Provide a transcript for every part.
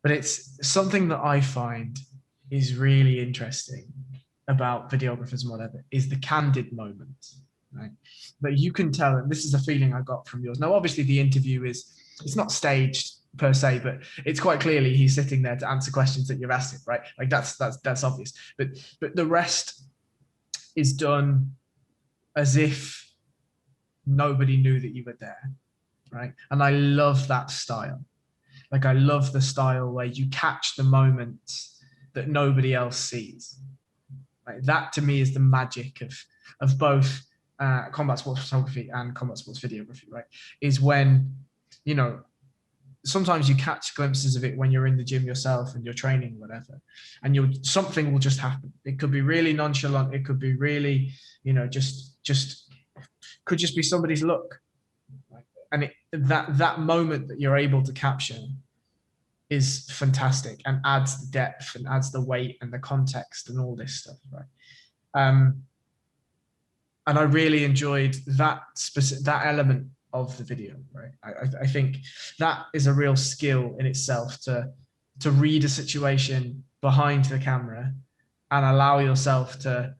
But it's something that I find is really interesting about videographers and whatever is the candid moment, right? That you can tell, and this is a feeling I got from yours. Now, obviously the interview it's not staged per se, but it's quite clearly he's sitting there to answer questions that you've asked him, right? Like that's obvious. But the rest is done as if nobody knew that you were there, right? And I love that style. Like I love the style where you catch the moments that nobody else sees. Like that to me is the magic of both combat sports photography and combat sports videography, right? Is when, you know, sometimes you catch glimpses of it when you're in the gym yourself and you're training, whatever, and something will just happen. It could be really nonchalant. It could be really, you know, just could just be somebody's look. Right? And that moment that you're able to capture is fantastic and adds the depth and adds the weight and the context and all this stuff, right? And I really enjoyed that element of the video, right? I think that is a real skill in itself to read a situation behind the camera and allow yourself to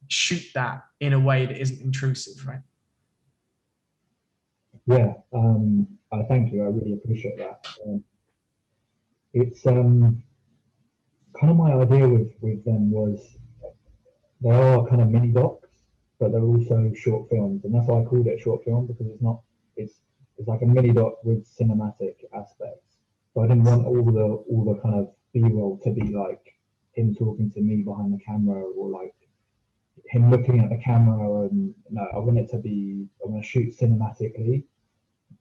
shoot that in a way that isn't intrusive, right? Yeah, thank you. I really appreciate that. It's kind of my idea with them was there are kind of mini docs, but they're also short films, and that's why I called it a short film, because it's like a mini doc with cinematic aspects. So I didn't want all the kind of B-roll to be like him talking to me behind the camera, or like him looking at the camera. And no, I want to shoot cinematically,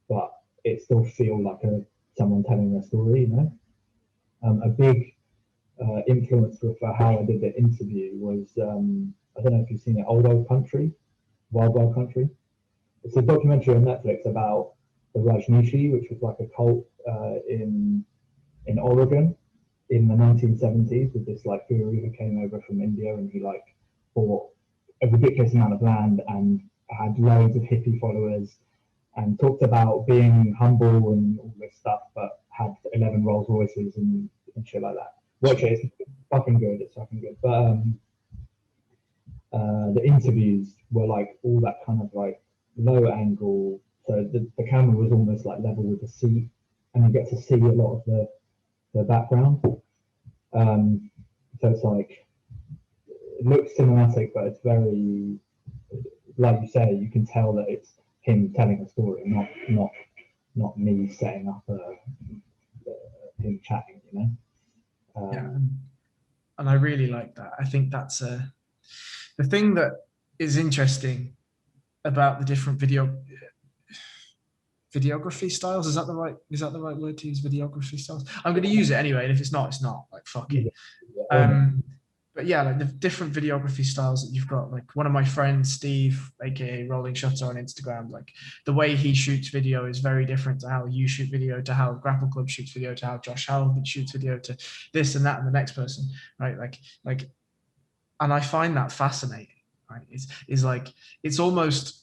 but it still feel like someone telling a story, you know. A big influence for how I did the interview was I don't know if you've seen it, Old Country, Wild Country. It's a documentary on Netflix about the Rajneeshi, which was like a cult in Oregon in the 1970s, with this like guru who came over from India, and he like bought a ridiculous amount of land and had loads of hippie followers, and talked about being humble and all this stuff, but had 11 Rolls Royces and shit like that. Watch it, it's fucking good. It's fucking good. But the interviews were like all that kind of like low angle, so the camera was almost like level with the seat, and you get to see a lot of the background. So it's like it looks cinematic, but it's very, like you say, you can tell that it's him telling a story, not me setting up him chatting, you know. Yeah, and I really like that. I think that's the thing that is interesting about the different videography styles. Is that the right word to use? Videography styles. I'm going to use it anyway, and if it's not, it's not. Like fuck it. But yeah, like the different videography styles that you've got. Like one of my friends, Steve, aka Rolling Shutter on Instagram, like the way he shoots video is very different to how you shoot video, to how Grapple Club shoots video, to how Josh Howland shoots video, to this and that and the next person, right? Like, and I find that fascinating. Right? It's like it's almost